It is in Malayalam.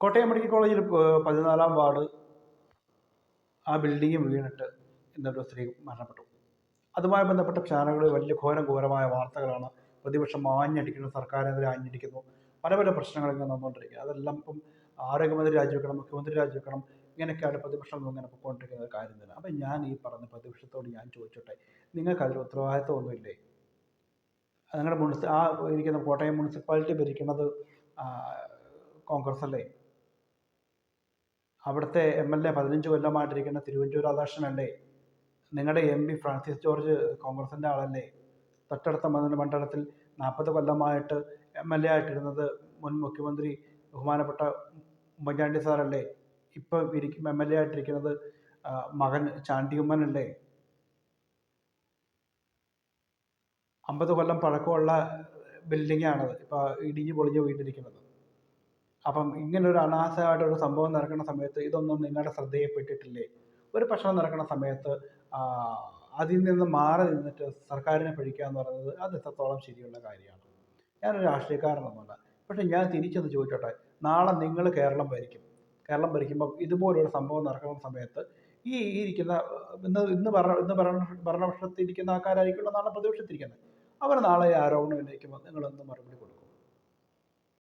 കോട്ടയം മെഡിക്കൽ കോളേജിൽ 14-ാം വാർഡ് ആ ബിൽഡിംഗ് വീണിട്ട് ഇന്നൊരു സ്ത്രീ മരണപ്പെട്ടു. അതുമായി ബന്ധപ്പെട്ട ചാനലുകളിൽ വലിയ ഘോരമായ വാർത്തകളാണ്. പ്രതിപക്ഷം ആഞ്ഞടിക്കുന്നു, സർക്കാരിനെതിരെ ആഞ്ഞടിക്കുന്നു, പല പല പ്രശ്നങ്ങൾ ഇങ്ങനെ വന്നുകൊണ്ടിരിക്കുന്നത്. അതെല്ലാം ഇപ്പം ആരോഗ്യമന്ത്രി രാജിവെക്കണം, മുഖ്യമന്ത്രി രാജിവെക്കണം, ഇങ്ങനെയൊക്കെയാണ് പ്രതിപക്ഷം ഇങ്ങനെ പൊയ്ക്കൊണ്ടിരിക്കുന്ന കാര്യം തന്നെ. അപ്പം ഞാൻ ഈ പറഞ്ഞ പ്രതിപക്ഷത്തോട് ഞാൻ ചോദിച്ചോട്ടെ, നിങ്ങൾക്ക് അതിൽ ഉത്തരവാദിത്വമൊന്നുമില്ലേ? നിങ്ങളുടെ ഇരിക്കുന്ന കോട്ടയം മുനിസിപ്പാലിറ്റി ഭരിക്കുന്നത് കോൺഗ്രസ് അല്ലേ? അവിടുത്തെ MLA 15 കൊല്ലമായിട്ടിരിക്കുന്ന തിരുവഞ്ചൂർ രാധാകൃഷ്ണനല്ലേ? നിങ്ങളുടെ MP ഫ്രാൻസിസ് ജോർജ് കോൺഗ്രസിൻ്റെ ആളല്ലേ? തൊട്ടടുത്ത മണ്ഡലത്തിൽ 40 കൊല്ലമായിട്ട് MLA ആയിട്ടിരുന്നത് മുൻ മുഖ്യമന്ത്രി ബഹുമാനപ്പെട്ട ഉമ്മൻചാണ്ടി സാറല്ലേ? ഇപ്പം MLA ആയിട്ടിരിക്കുന്നത് മകൻ ചാണ്ടിയുമ്മനല്ലേ? 50 കൊല്ലം പഴക്കമുള്ള ബിൽഡിങ്ങാണത് ഇപ്പോൾ ഇടിഞ്ഞു പൊളിഞ്ഞ് വീട്ടിരിക്കുന്നത്. അപ്പം ഇങ്ങനൊരു അനാസ്ഥയായിട്ടൊരു സംഭവം നടക്കുന്ന സമയത്ത് ഇതൊന്നും നിങ്ങളുടെ ശ്രദ്ധയിൽപ്പെട്ടിട്ടില്ലേ? ഒരു പ്രശ്നം നടക്കുന്ന സമയത്ത് അതിൽ നിന്ന് മാറി നിന്നിട്ട് സർക്കാരിനെ പഴിക്കുക എന്ന് പറയുന്നത് അത് എത്രത്തോളം ശരിയുള്ള കാര്യമാണ്? ഞാനൊരു രാഷ്ട്രീയക്കാരനൊന്നുമല്ല. പക്ഷേ ഞാൻ തിരിച്ചൊന്ന് ചോദിച്ചോട്ടെ, നാളെ നിങ്ങൾ കേരളം ഭരിക്കുമ്പം ഇതുപോലൊരു സംഭവം നടക്കുന്ന സമയത്ത് ഈ ഇരിക്കുന്ന ഇന്ന് ഭരണപക്ഷത്തിരിക്കുന്ന ആൾക്കാരായിരിക്കുമല്ലോ നാളെ പ്രതിപക്ഷത്തിരിക്കുന്നത്. അവർ നാളെ ആരോപണം ഉന്നയിക്കുമ്പോൾ നിങ്ങളൊന്ന് മറുപടി കൊടുക്കും?